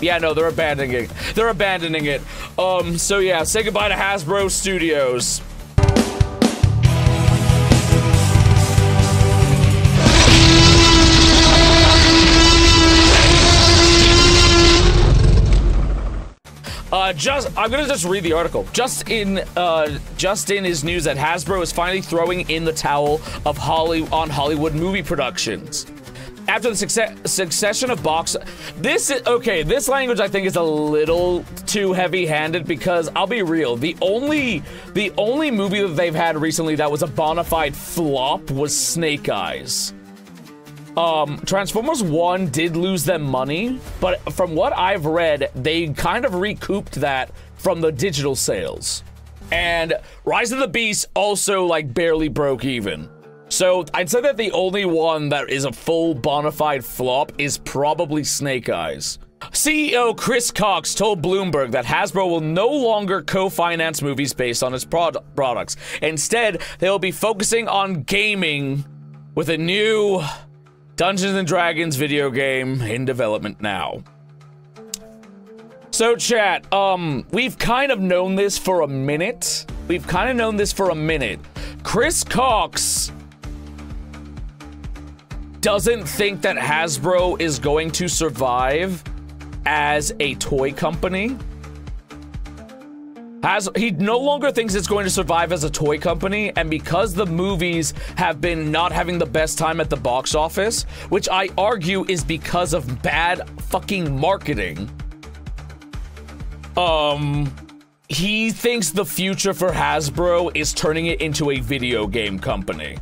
Yeah, no, they're abandoning it. They're abandoning it. So yeah, say goodbye to Hasbro Studios. I'm gonna just read the article. Just in his news that Hasbro is finally throwing in the towel of Hollywood movie productions. After the succession of this language I think is a little too heavy-handed because I'll be real, the only movie that they've had recently that was a bona fide flop was Snake Eyes. Transformers 1 did lose them money, but from what I've read, they kind of recouped that from the digital sales. And Rise of the Beast also, like, barely broke even. So, I'd say that the only one that is a full bona fide flop is probably Snake Eyes. CEO Chris Cox told Bloomberg that Hasbro will no longer co-finance movies based on its products. Instead, they will be focusing on gaming with a new Dungeons & Dragons video game in development now. So, chat, we've kind of known this for a minute. Chris Cox doesn't think that Hasbro is going to survive as a toy company. He no longer thinks it's going to survive as a toy company, and because the movies have been not having the best time at the box office, which I argue is because of bad fucking marketing, he thinks the future for Hasbro is turning it into a video game company.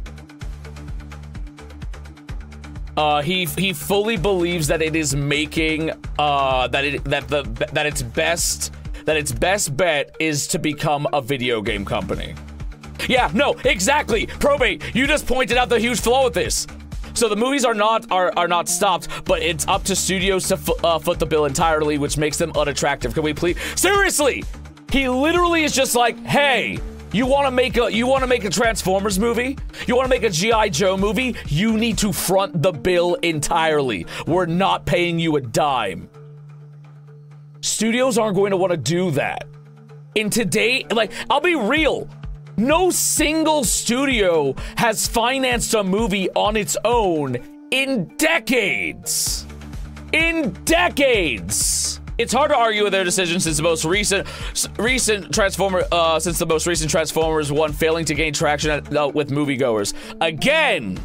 He fully believes that it is making, that its best bet is to become a video game company. Yeah, no, exactly. Probate, you just pointed out the huge flaw with this. So the movies are not stopped, but it's up to studios to foot the bill entirely, which makes them unattractive. Can we please? Seriously, he literally is just like, hey, you want to make a Transformers movie? You want to make a G.I. Joe movie? You need to front the bill entirely. We're not paying you a dime. Studios aren't going to want to do that. In today, like, I'll be real. No single studio has financed a movie on its own in decades. In decades. It's hard to argue with their decision since the most recent Transformers one failing to gain traction with moviegoers. Again,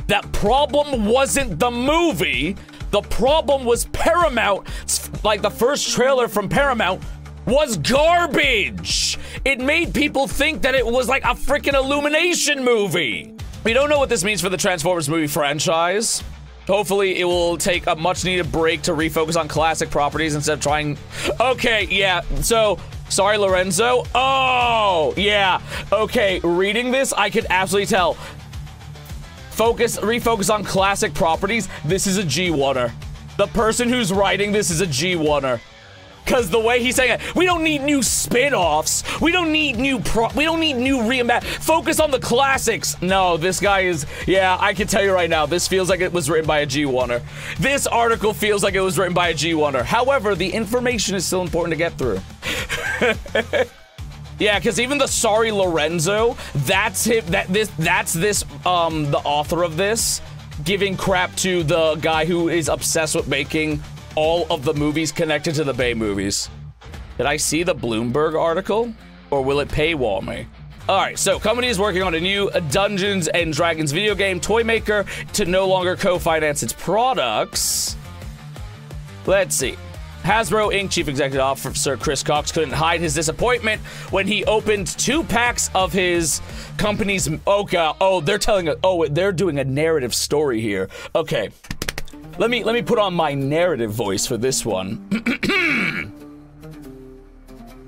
that problem wasn't the movie. The problem was Paramount. Like, the first trailer from Paramount was garbage. It made people think that it was like a freaking Illumination movie. We don't know what this means for the Transformers movie franchise. Hopefully, it will take a much-needed break to refocus on classic properties instead of trying... Okay, yeah, so... Sorry, Lorenzo. Oh, yeah. Okay, reading this, I could absolutely tell. Refocus on classic properties. This is a G1er. The person who's writing this is a G1er. Cause the way he's saying it, we don't need new spin-offs. We don't need new focus on the classics. No, this guy is, yeah, I can tell you right now, this feels like it was written by a G1er. This article feels like it was written by a G1er. However, the information is still important to get through. Yeah, because even the sorry Lorenzo, that's him. The author of this, giving crap to the guy who is obsessed with making all of the movies connected to the Bay movies. Did I see the Bloomberg article, or will it paywall me? All right, so company is working on a new Dungeons and Dragons video game toy maker to no longer co-finance its products. Let's see. Hasbro Inc. Chief Executive Officer Chris Cox couldn't hide his disappointment when he opened 2 packs of his company's... Oh, God. Oh, they're doing a narrative story here. Okay. Let me put on my narrative voice for this one.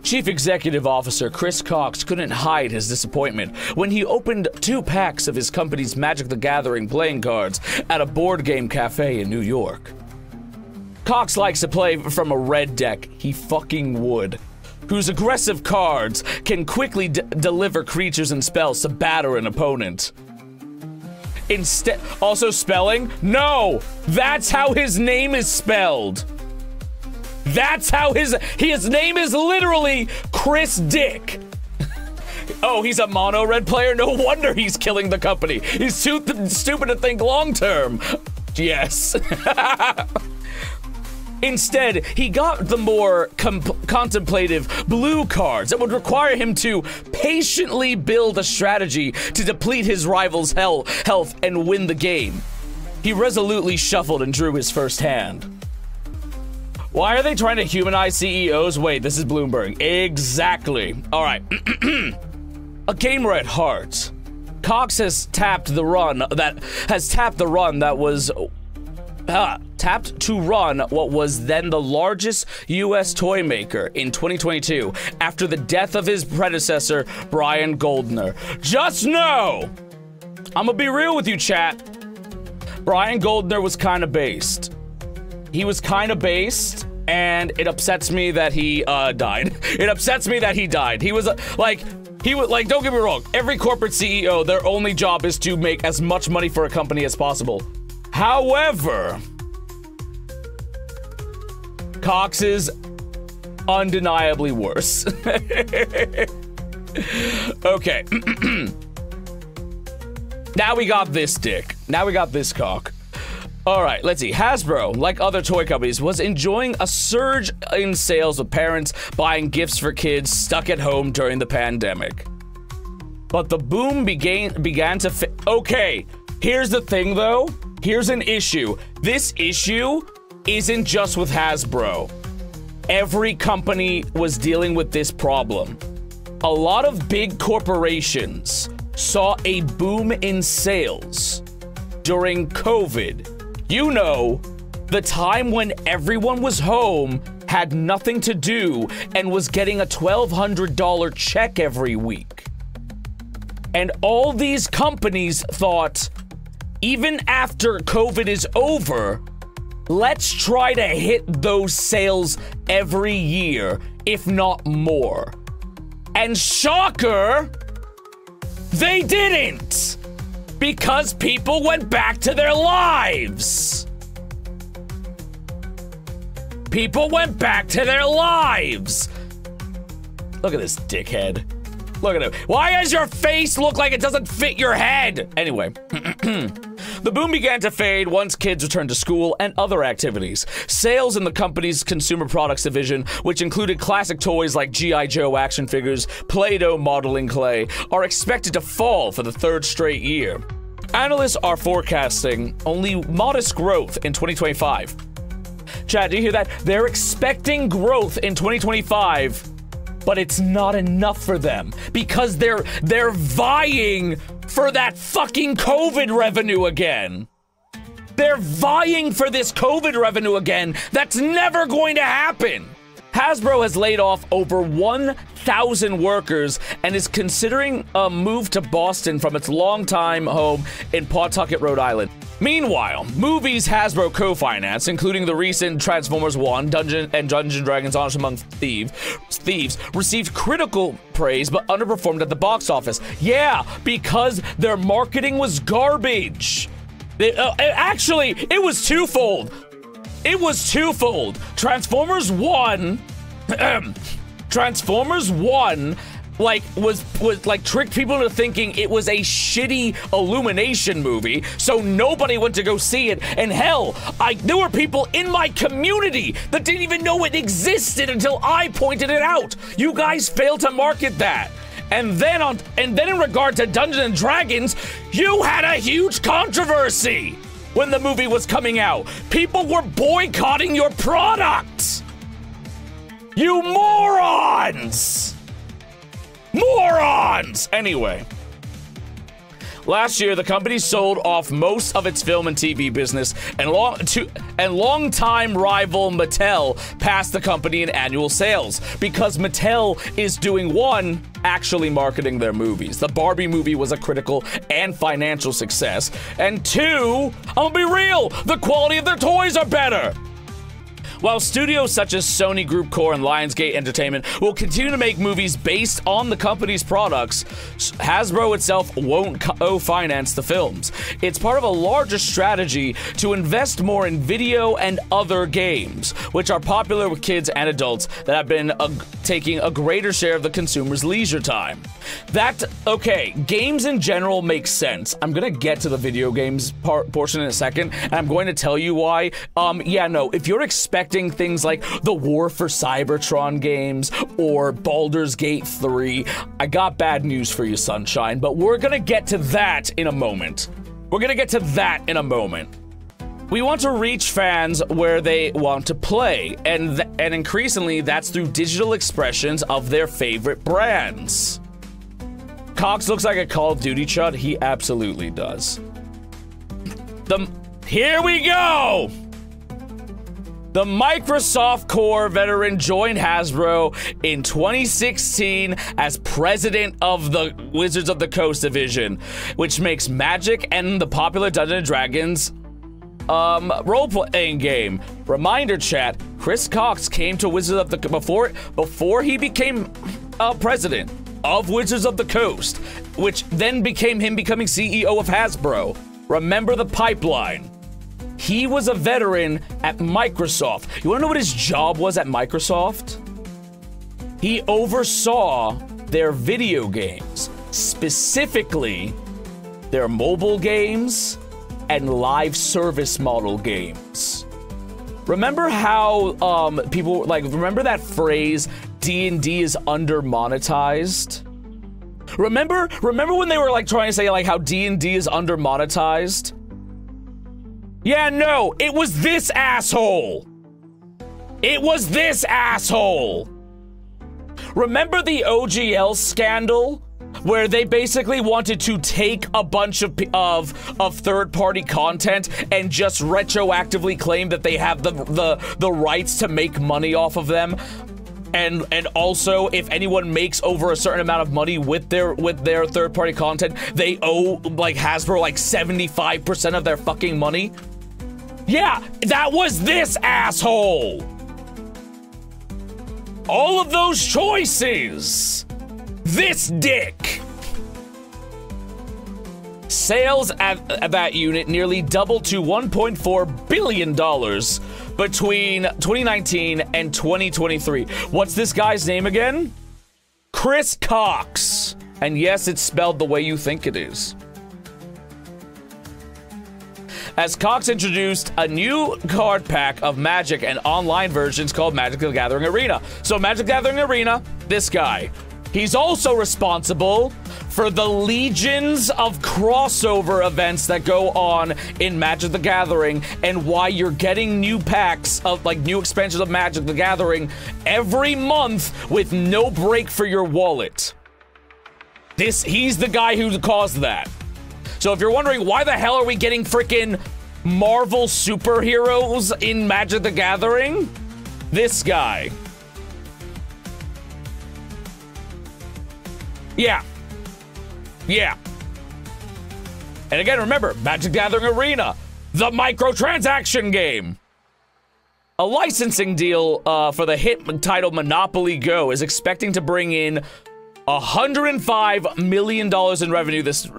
Chief Executive Officer Chris Cox couldn't hide his disappointment when he opened 2 packs of his company's Magic the Gathering playing cards at a board game cafe in New York. Cox likes to play from a red deck, he fucking would, whose aggressive cards can quickly deliver creatures and spells to batter an opponent. Also spelling? No! That's how his name is spelled! That's how his name is literally Chris Dick. Oh, he's a mono red player? No wonder he's killing the company. He's too stupid to think long term. Yes. Instead, he got the more contemplative blue cards that would require him to patiently build a strategy to deplete his rival's health and win the game. He resolutely shuffled and drew his first hand. Why are they trying to humanize CEOs? Wait, this is Bloomberg. Exactly. All right. A gamer at heart. Cox has tapped the run that was tapped to run what was then the largest U.S. toy maker in 2022 after the death of his predecessor, Brian Goldner. Just know, I'm gonna be real with you, chat. Brian Goldner was kind of based. He was kind of based, and it upsets me that he died. It upsets me that he died. He was like, don't get me wrong, every corporate CEO, their only job is to make as much money for a company as possible. However, Cox is undeniably worse. Okay. Now we got this dick. Now we got this cock. All right, let's see. Hasbro, like other toy companies, was enjoying a surge in sales with parents buying gifts for kids stuck at home during the pandemic. But the boom began to okay, here's the thing though. Here's an issue. This issue isn't just with Hasbro. Every company was dealing with this problem. A lot of big corporations saw a boom in sales during COVID. You know, the time when everyone was home, had nothing to do, and was getting a $1,200 check every week. And all these companies thought, even after COVID is over, let's try to hit those sales every year, if not more. And shocker, they didn't! Because people went back to their lives! People went back to their lives! Look at this dickhead. Look at him. Why does your face look like it doesn't fit your head? Anyway. The boom began to fade once kids returned to school and other activities. Sales in the company's consumer products division, which included classic toys like G.I. Joe action figures, Play-Doh modeling clay, are expected to fall for the third straight year. Analysts are forecasting only modest growth in 2025. Chat, do you hear that? They're expecting growth in 2025, but it's not enough for them because they're vying for that fucking COVID revenue again. They're vying for this COVID revenue again. That's never going to happen. Hasbro has laid off over 1,000 workers and is considering a move to Boston from its longtime home in Pawtucket, Rhode Island. Meanwhile, movies Hasbro co-financed, including the recent Transformers 1, Dungeons & Dragons Honor Among Thieves, received critical praise but underperformed at the box office. Yeah, because their marketing was garbage. Actually, it was twofold. It was twofold. Transformers 1 was like tricked people into thinking it was a shitty Illumination movie, so nobody went to go see it. And hell, there were people in my community that didn't even know it existed until I pointed it out. You guys failed to market that. And then in regard to Dungeons & Dragons, you had a huge controversy when the movie was coming out. People were boycotting your product. You morons! Morons! Anyway. Last year, the company sold off most of its film and TV business, and longtime rival Mattel passed the company in annual sales because Mattel is doing one, actually marketing their movies. The Barbie movie was a critical and financial success, and two, I'm gonna be real, the quality of their toys are better. While studios such as Sony Group Corp and Lionsgate Entertainment will continue to make movies based on the company's products, Hasbro itself won't co-finance the films. It's part of a larger strategy to invest more in video and other games, which are popular with kids and adults that have been taking a greater share of the consumer's leisure time. Okay, games in general make sense. I'm gonna get to the video games portion in a second, and I'm going to tell you why. Yeah, no, if you're expecting things like the War for Cybertron games or Baldur's Gate 3, I got bad news for you, Sunshine, but we're gonna get to that in a moment. We're gonna get to that in a moment. We want to reach fans where they want to play, and increasingly that's through digital expressions of their favorite brands. Cox looks like a Call of Duty chud. He absolutely does. Here we go! The Microsoft Core veteran joined Hasbro in 2016 as president of the Wizards of the Coast division, which makes Magic and the popular Dungeons & Dragons role-playing game. Reminder chat, Chris Cox came to Wizards of the before he became president of Wizards of the Coast, which then became him becoming CEO of Hasbro. Remember the pipeline. He was a veteran at Microsoft. You wanna know what his job was at Microsoft? He oversaw their video games, specifically their mobile games and live service model games. Remember how people remember that phrase D&D is under monetized? Remember when they were like trying to say like how D&D is under monetized? Yeah, no, it was this asshole. It was this asshole. Remember the OGL scandal? Where they basically wanted to take a bunch of third-party content and just retroactively claim that they have the rights to make money off of them, and also if anyone makes over a certain amount of money with their third-party content, they owe like Hasbro like 75% of their fucking money. Yeah, that was this asshole. All of those choices. This dick! Sales at that unit nearly doubled to $1.4 billion between 2019 and 2023. What's this guy's name again? Chris Cox. And yes, it's spelled the way you think it is. As Cox introduced a new card pack of Magic and online versions called Magic the Gathering Arena. So Magic the Gathering Arena, this guy. He's also responsible for the legions of crossover events that go on in Magic the Gathering and why you're getting new packs of, like, new expansions of Magic the Gathering every month with no break for your wallet. He's the guy who caused that. So if you're wondering why the hell are we getting frickin' Marvel superheroes in Magic the Gathering, this guy. Yeah. Yeah. And again, remember, Magic the Gathering Arena, the microtransaction game. A licensing deal for the hit title Monopoly Go is expecting to bring in $105 million in revenue this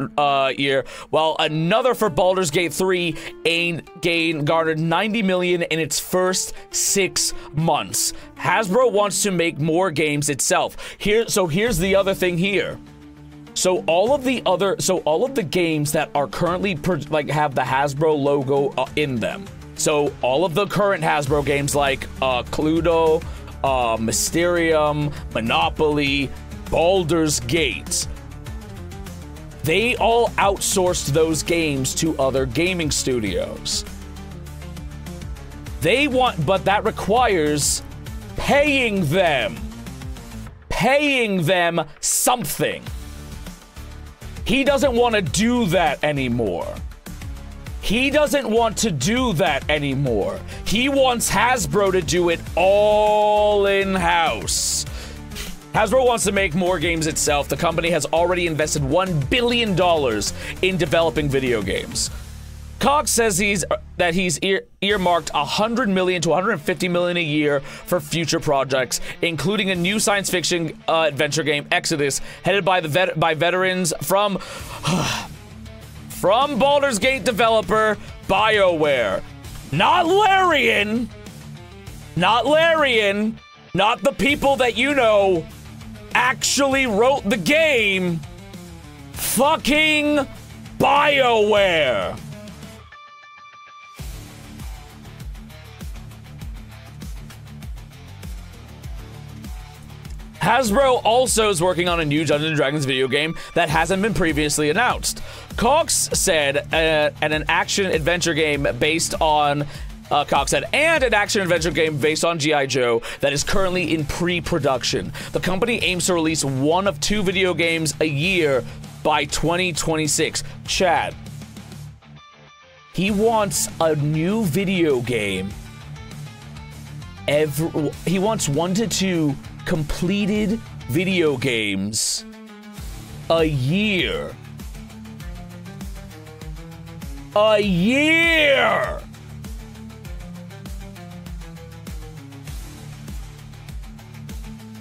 year, while another for Baldur's Gate 3 garnered $90 million in its first 6 months. Hasbro wants to make more games itself. So here's the other thing here. So all of the games that are currently have the Hasbro logo in them. So all of the current Hasbro games like Cluedo, Mysterium, Monopoly, Baldur's Gate, they all outsourced those games to other gaming studios. But that requires paying them something. He doesn't want to do that anymore. He doesn't want to do that anymore. He wants Hasbro to do it all in-house. Hasbro wants to make more games itself. The company has already invested $1 billion in developing video games. Cox says he's earmarked $100 million to $150 million a year for future projects, including a new science fiction adventure game, Exodus, headed by veterans from Baldur's Gate developer BioWare. Not Larian, not the people that you know actually wrote the game. Fucking BioWare. Hasbro also is working on a new Dungeons & Dragons video game that hasn't been previously announced. Cox said, and an action-adventure game based on G.I. Joe that is currently in pre-production. The company aims to release one of 2 video games a year by 2026. Chad, he wants a new video game. He wants 1 to 2 completed video games a year. A year!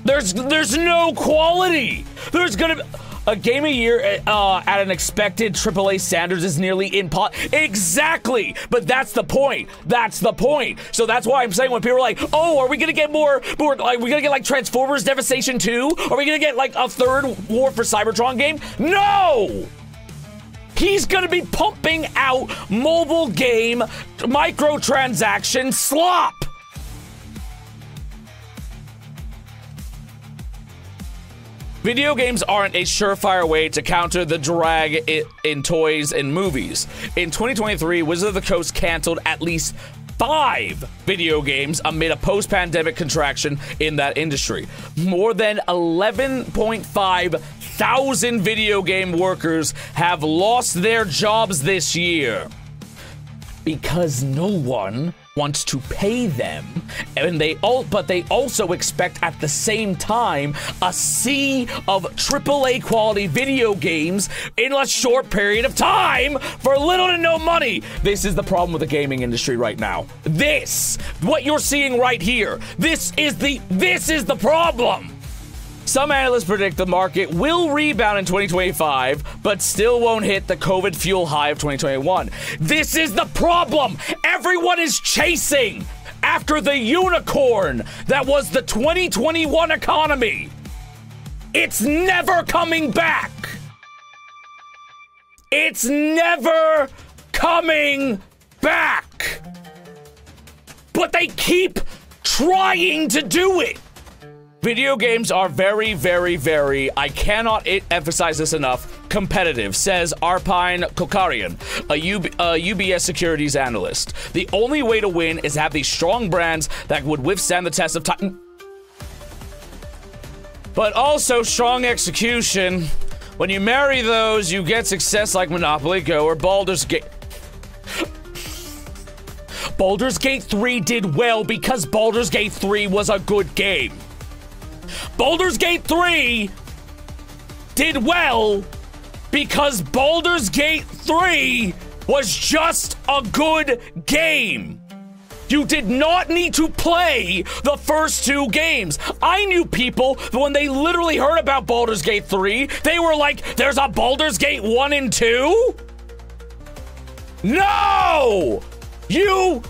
There's no quality. There's gonna be a game a year at an expected AAA standards is nearly impossible. Exactly, but that's the point. That's the point. So that's why I'm saying when people are like, "Oh, are we gonna get more? Like, we gonna get like Transformers Devastation 2? Are we gonna get like a third War for Cybertron game?" No. He's gonna be pumping out mobile game microtransaction slop. Video games aren't a surefire way to counter the drag in toys and movies. In 2023, Wizards of the Coast canceled at least 5 video games amid a post-pandemic contraction in that industry. More than 11.5 thousand video game workers have lost their jobs this year because no one wants to pay them, and but they also expect at the same time a sea of AAA quality video games in a short period of time for little to no money. This is the problem with the gaming industry right now. What you're seeing right here, this is the problem. Some analysts predict the market will rebound in 2025, but still won't hit the COVID fuel high of 2021. This is the problem. Everyone is chasing after the unicorn that was the 2021 economy. It's never coming back. It's never coming back. But they keep trying to do it. Video games are very, very, very, I cannot emphasize this enough, competitive, says Arpine Kokarian, a UBS securities analyst. The only way to win is to have these strong brands that would withstand the test of time. But also strong execution. When you marry those, you get success like Monopoly Go or Baldur's Gate. Baldur's Gate 3 did well because Baldur's Gate 3 was a good game. Baldur's Gate 3 did well because Baldur's Gate 3 was just a good game. You did not need to play the first 2 games. I knew people when they literally heard about Baldur's Gate 3, they were like, there's a Baldur's Gate 1 and 2? No! You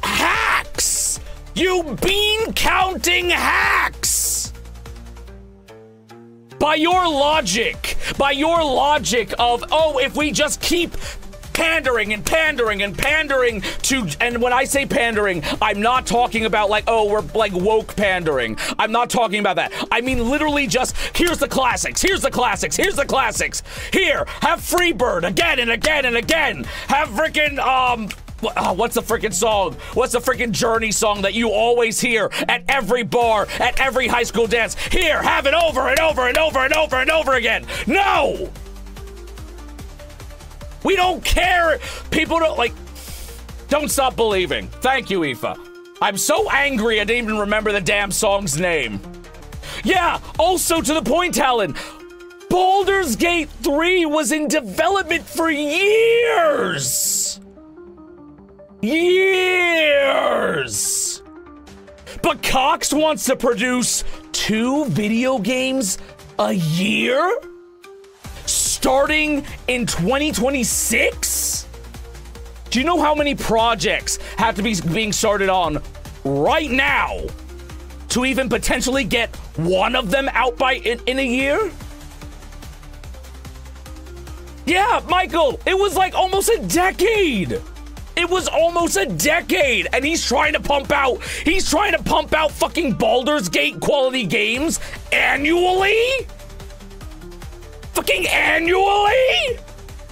hacks! You bean-counting hacks! By your logic of, oh, if we just keep pandering and pandering and pandering to, and when I say pandering, I'm not talking about like, oh, we're like woke pandering. I'm not talking about that. I mean literally just, here's the classics, here's the classics, here's the classics. Here, have Freebird again and again and again. Have frickin', what's the frickin' song? What's the frickin' Journey song that you always hear at every bar, at every high school dance? Here, have it over and over and over and over and over again. No! We don't care. People don't, like, don't stop believing. Thank you, Aoife. I'm so angry I didn't even remember the damn song's name. Yeah, also to the point, Talon. Baldur's Gate 3 was in development for years! Years! But Cox wants to produce 2 video games a year? Starting in 2026? Do you know how many projects have to be being started on right now to even potentially get one of them out by in a year? Yeah, Michael, it was like almost a decade. It was almost a decade, and he's trying to pump out fucking Baldur's Gate quality games annually? Fucking annually?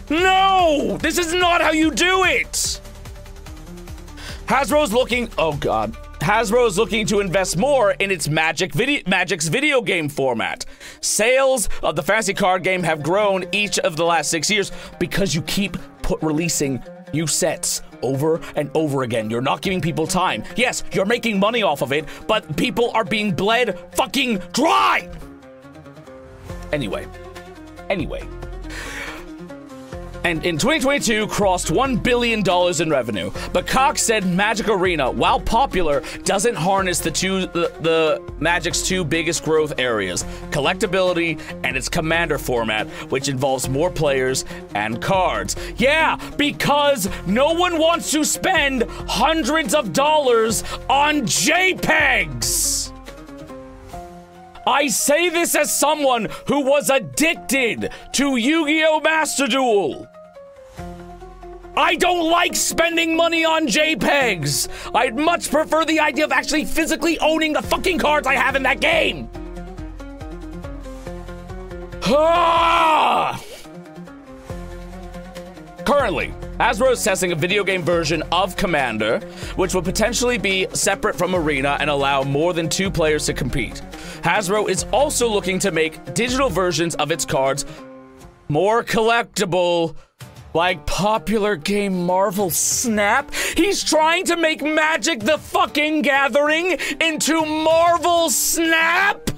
No, this is not how you do it. Hasbro's looking to invest more in its Magic's video game format. Sales of the fantasy card game have grown each of the last 6 years because you keep releasing new sets over and over again. You're not giving people time. Yes, you're making money off of it, but people are being bled fucking dry. Anyway. And in 2022, crossed $1 billion in revenue. But Cox said Magic Arena, while popular, doesn't harness the Magic's 2 biggest growth areas, collectability and its Commander format, which involves more players and cards. Yeah, because no one wants to spend hundreds of dollars on JPEGs. I say this as someone who was addicted to Yu-Gi-Oh! Master Duel. I don't like spending money on JPEGs. I'd much prefer the idea of actually physically owning the fucking cards I have in that game. Currently, Hasbro is testing a video game version of Commander, which would potentially be separate from Arena and allow more than 2 players to compete. Hasbro is also looking to make digital versions of its cards more collectible, like popular game Marvel Snap. He's trying to make Magic the fucking Gathering into Marvel Snap!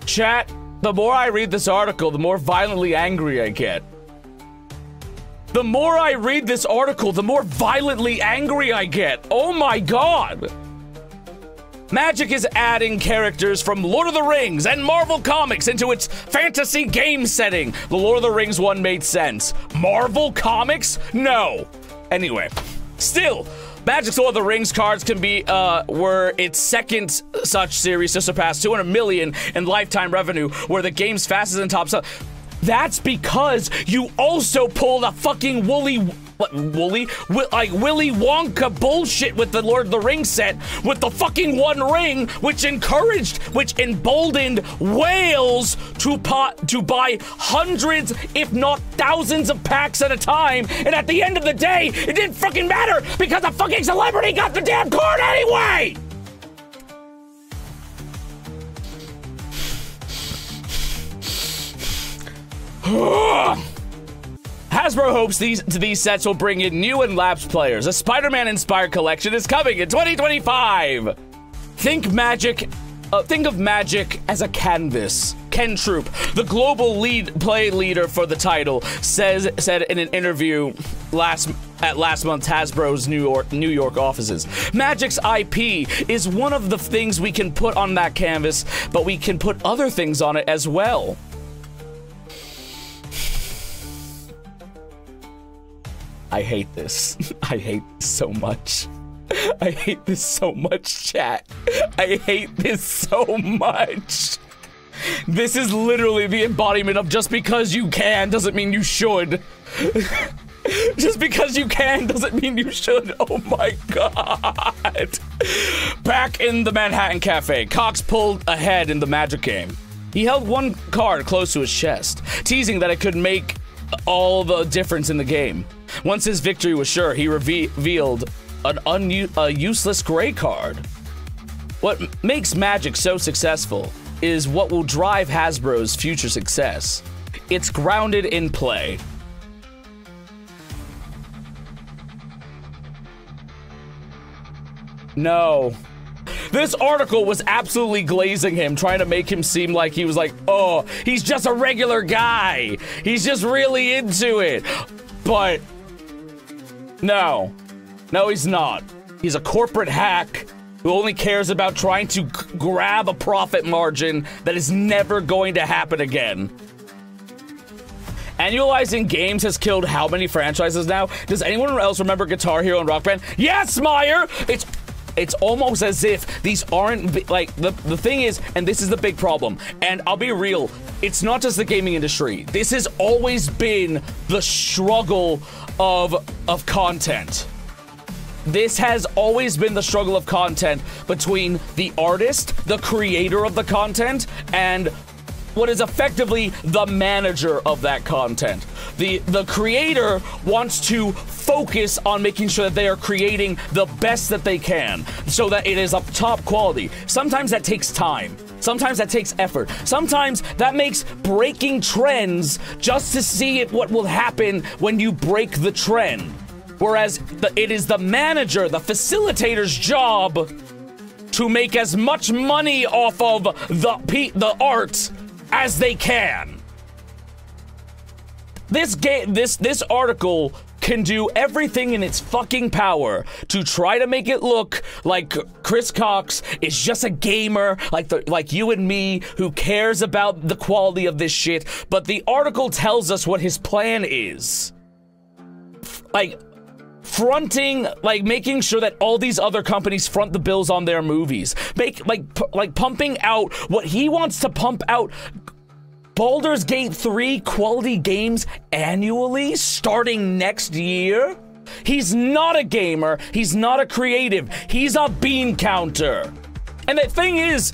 Chat, the more I read this article, the more violently angry I get. The more I read this article, the more violently angry I get. Oh my god! Magic is adding characters from Lord of the Rings and Marvel Comics into its fantasy game setting. The Lord of the Rings one made sense. Marvel Comics? No. Anyway, still, Magic's Lord of the Rings cards can be, were its second such series to surpass 200 million in lifetime revenue, where the game's fastest and top seller. That's because you also pulled a fucking Willy Wonka bullshit with the Lord of the Rings set with the fucking One Ring, which emboldened whales to buy hundreds, if not thousands of packs at a time, and at the end of the day, it didn't fucking matter because a fucking celebrity got the damn card anyway! Hasbro hopes these sets will bring in new and lapsed players. A Spider-Man inspired collection is coming in 2025. Think of Magic as a canvas. Ken Troop, the global play leader for the title, said in an interview at last month's Hasbro's New York offices. Magic's IP is one of the things we can put on that canvas, but we can put other things on it as well. I hate this. I hate this so much. I hate this so much, chat. I hate this so much. This is literally the embodiment of just because you can doesn't mean you should. Just because you can doesn't mean you should. Oh my god. Back in the Manhattan Cafe, Cox pulled ahead in the Magic game. He held one card close to his chest, teasing that it could make all the difference in the game. Once his victory was sure, he revealed a useless gray card. What makes Magic so successful is what will drive Hasbro's future success. It's grounded in play. No. This article was absolutely glazing him, trying to make him seem like he was like, oh, he's just a regular guy. He's just really into it. But no, he's not. He's a corporate hack who only cares about trying to grab a profit margin that is never going to happen again. Annualizing games has killed how many franchises now? Does anyone else remember Guitar Hero and Rock Band? Yes, Meyer! It's almost as if these aren't, like, the thing is, and this is the big problem, and I'll be real, it's not just the gaming industry. This has always been the struggle of content. This has always been the struggle of content between the artist, the creator of the content, and what is effectively the manager of that content. The creator wants to focus on making sure that they are creating the best that they can so that it is of top quality. Sometimes that takes time. Sometimes that takes effort. Sometimes that makes breaking trends just to see what will happen when you break the trend. Whereas it is the manager, the facilitator's job to make as much money off of the art as they can. This article can do everything in its fucking power to try to make it look like Chris Cox is just a gamer like you and me who cares about the quality of this shit, but the article tells us what his plan is. Like, fronting, like, making sure that all these other companies front the bills on their movies. Pumping out what he wants to pump out. Baldur's Gate 3 quality games annually starting next year? He's not a gamer. He's not a creative. He's a bean counter. And the thing is,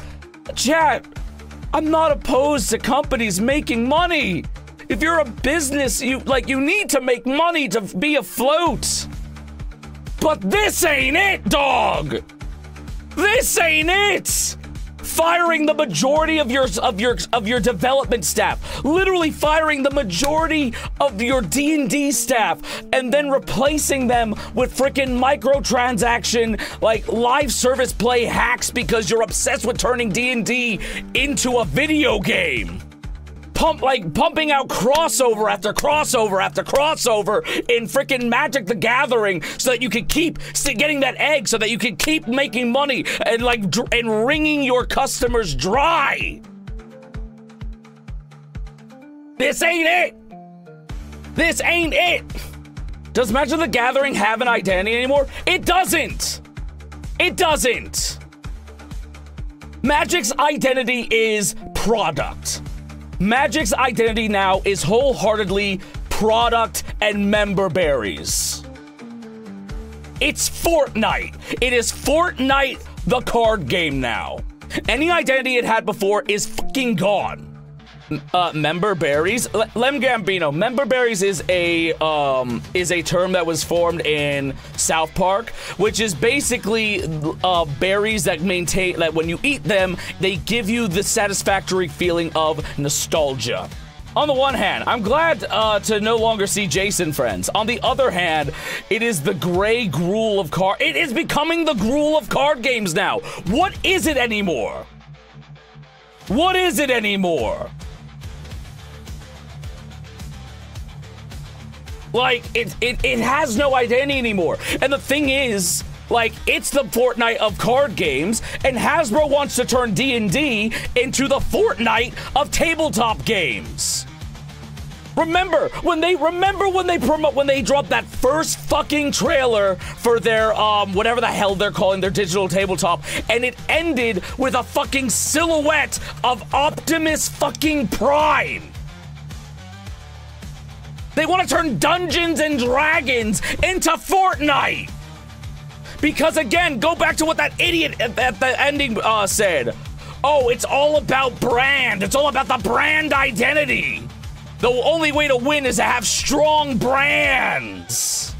chat, I'm not opposed to companies making money. If you're a business, you need to make money to be afloat. But this ain't it, dog. This ain't it. Firing the majority of your development staff, literally firing the majority of your D&D staff, and then replacing them with freaking microtransaction, like, live service play hacks because you're obsessed with turning D&D into a video game. Pumping out crossover after crossover after crossover in freaking Magic the Gathering so that you can keep getting that egg, so that you can keep making money and and wringing your customers dry. This ain't it. This ain't it. Does Magic the Gathering have an identity anymore? It doesn't. It doesn't. Magic's identity is product. Magic's identity now is wholeheartedly product and member berries. It's Fortnite. It is Fortnite, the card game now. Any identity it had before is fucking gone. Member berries? Lem Gambino. Member berries is a term that was formed in South Park, which is basically berries that maintain that when you eat them, they give you the satisfactory feeling of nostalgia. On the one hand, I'm glad to no longer see Jason friends. On the other hand, it is the gray gruel of card. It is becoming the gruel of card games now. What is it anymore? What is it anymore? Like, it has no identity anymore. And the thing is, like, it's the Fortnite of card games, and Hasbro wants to turn D&D into the Fortnite of tabletop games. Remember when they dropped that first fucking trailer for their whatever the hell they're calling their digital tabletop, and it ended with a fucking silhouette of Optimus fucking Prime. They want to turn Dungeons and Dragons into Fortnite. Because again, go back to what that idiot at the ending said. Oh, it's all about brand. It's all about the brand identity. The only way to win is to have strong brands.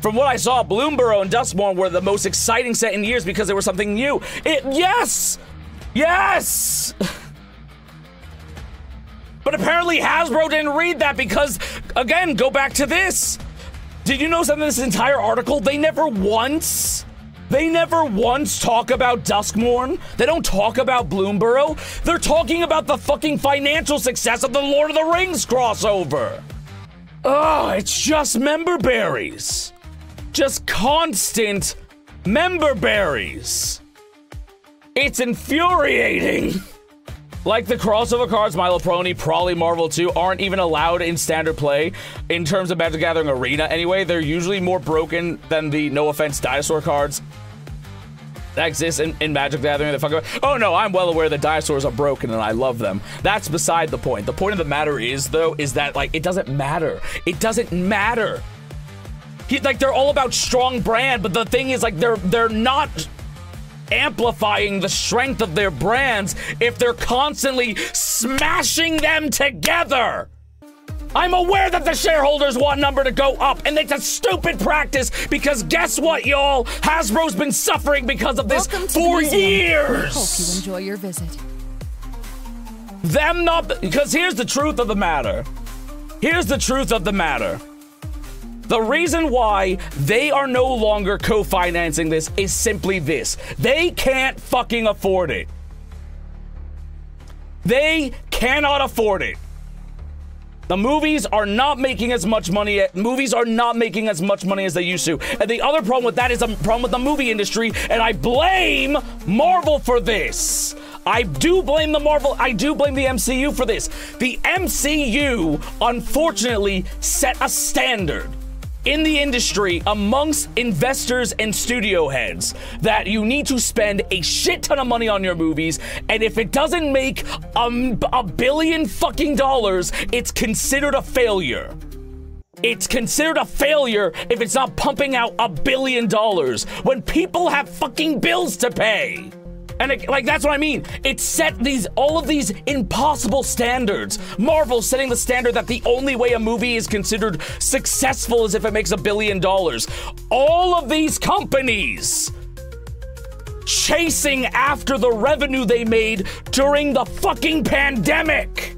From what I saw, Bloomburrow and Dustborn were the most exciting set in years because they were something new. Yes! Yes! But apparently Hasbro didn't read that because, again, go back to this. Did you know something in this entire article? They never once They never once talk about Duskmourn. They don't talk about Bloomburrow. They're talking about the fucking financial success of the Lord of the Rings crossover. Ugh, it's just member berries. Just constant member berries. It's infuriating. Like the crossover cards, Milo Prony, probably Marvel 2, aren't even allowed in standard play in terms of Magic the Gathering Arena anyway. They're usually more broken than the, no offense, dinosaur cards that exist in Magic the Gathering. Oh no, I'm well aware that dinosaurs are broken and I love them. That's beside the point. The point of the matter is, though, is that, like, it doesn't matter. It doesn't matter. Like, they're all about strong brand, but the thing is, like, they're not amplifying the strength of their brands if they're constantly smashing them together. I'm aware that the shareholders want number to go up, and it's a stupid practice because guess what, y'all? Hasbro's been suffering because of this for years. Hope you enjoy your visit. Them not, because here's the truth of the matter. Here's the truth of the matter. The reason why they are no longer co-financing this is simply this. They can't fucking afford it. They cannot afford it. The movies are not making as much money. Movies are not making as much money as they used to. And the other problem with that is a problem with the movie industry, and I blame Marvel for this. I do blame the MCU for this. The MCU, unfortunately, set a standard in the industry amongst investors and studio heads that you need to spend a shit ton of money on your movies, and if it doesn't make $1 billion fucking dollars, it's considered a failure. It's considered a failure if it's not pumping out $1 billion when people have fucking bills to pay. And that's what I mean. It set all of these impossible standards. Marvel setting the standard that the only way a movie is considered successful is if it makes $1 billion. All of these companies chasing after the revenue they made during the fucking pandemic.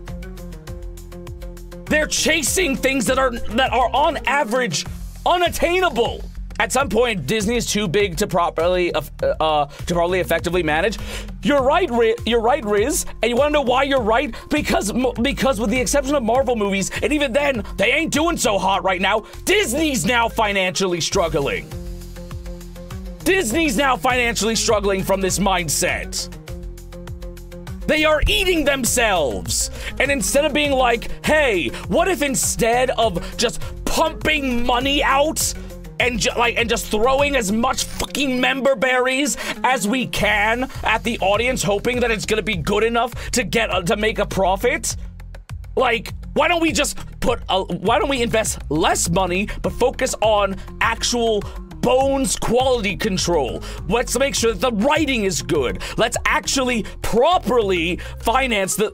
They're chasing things that are on average unattainable. At some point, Disney is too big to properly effectively manage. You're right, Riz, and you want to know why you're right? Because with the exception of Marvel movies, and even then, they ain't doing so hot right now. Disney's now financially struggling. Disney's now financially struggling from this mindset. They are eating themselves. And instead of being like, hey, what if instead of just pumping money out and just throwing as much fucking member berries as we can at the audience, hoping that it's gonna be good enough to make a profit? Like, why don't we invest less money but focus on actual bones quality control? Let's make sure that the writing is good. Let's actually properly finance the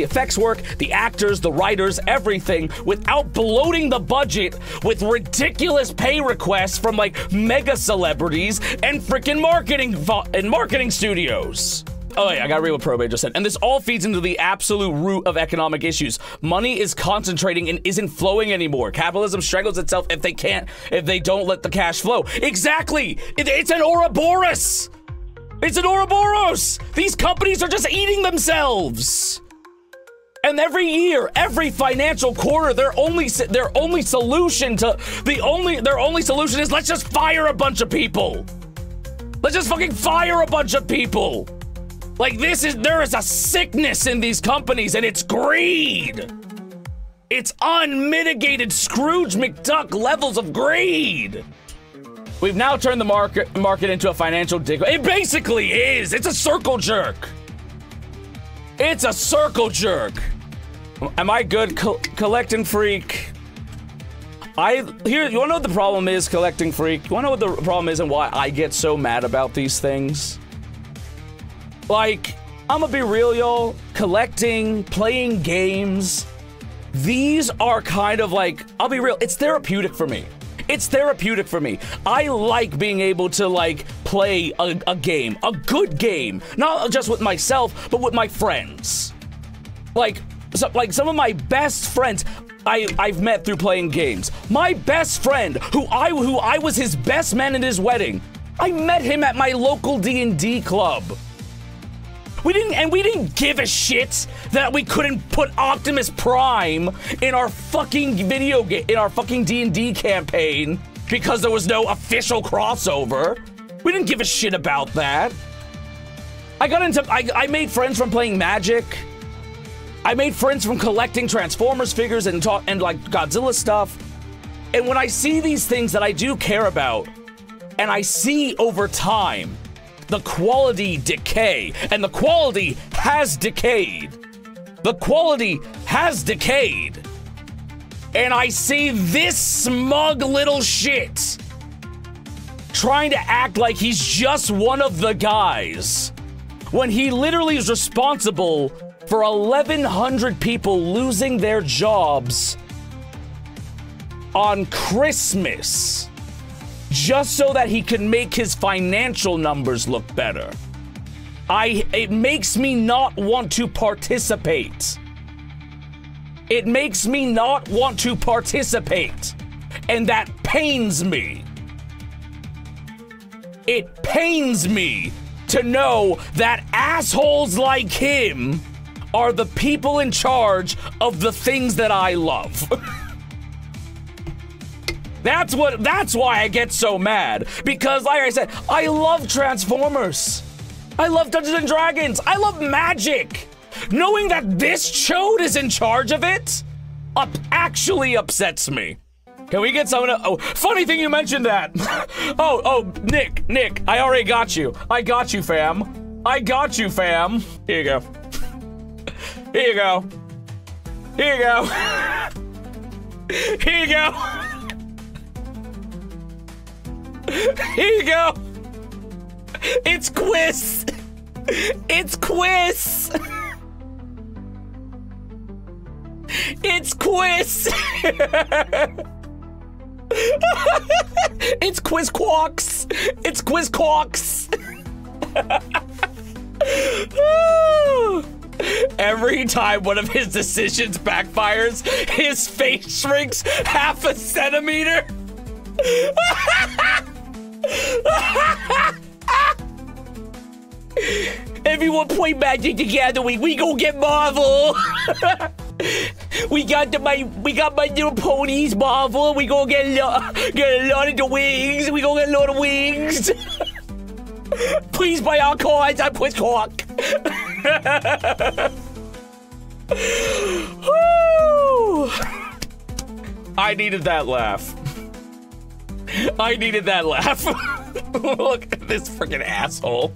effects work, the actors, the writers, everything, without bloating the budget with ridiculous pay requests from like mega celebrities and freaking marketing studios. Oh yeah, I gotta read what Probate just said. And this all feeds into the absolute root of economic issues. Money is concentrating and isn't flowing anymore. Capitalism strangles itself if they don't let the cash flow. Exactly! It's an Ouroboros! It's an Ouroboros! These companies are just eating themselves! And every year, every financial quarter, their only solution is let's just fire a bunch of people. Let's just fucking fire a bunch of people. Like, there is a sickness in these companies, and it's greed. It's unmitigated Scrooge McDuck levels of greed. We've now turned the market into a financial dig. It basically is. It's a circle jerk. It's a circle jerk. Am I good? Collecting freak. You wanna know what the problem is, collecting freak? You wanna know what the problem is and why I get so mad about these things? Like, I'm gonna be real, y'all. Collecting, playing games, these are kind of like, I'll be real, it's therapeutic for me. It's therapeutic for me. I like being able to, like, play a game, a good game. Not just with myself, but with my friends. Like some of my best friends I've met through playing games. My best friend, who I was his best man at his wedding, I met him at my local D&D club. We didn't give a shit that we couldn't put Optimus Prime in our fucking video game, in our fucking D&D campaign because there was no official crossover. We didn't give a shit about that. I made friends from playing Magic. I made friends from collecting Transformers figures and like Godzilla stuff. And when I see these things that I do care about, and I see over time the quality decay, and the quality has decayed. The quality has decayed. And I see this smug little shit trying to act like he's just one of the guys when he literally is responsible for 1,100 people losing their jobs on Christmas just so that he can make his financial numbers look better. It makes me not want to participate. It makes me not want to participate. And that pains me. It pains me to know that assholes like him are the people in charge of the things that I love. That's why I get so mad. Because, like I said, I love Transformers. I love Dungeons and Dragons. I love Magic. Knowing that this chode is in charge of it actually upsets me. Can we get someone to, oh, funny thing you mentioned that. oh, Nick, I already got you. I got you, fam. I got you, fam. Here you go. Here you go. Here you go. Here you go. Here you go. It's quiz. It's quiz. It's quiz. It's quiz quawks. It's quiz quawks. Every time one of his decisions backfires, his face shrinks half a centimeter. Everyone play Magic together. We go get Marvel. we got my little ponies, Marvel. We go get a lot of the wings. We go get a lot of wings. Please buy our cards. I put cork. I needed that laugh. I needed that laugh. Look at this freaking asshole.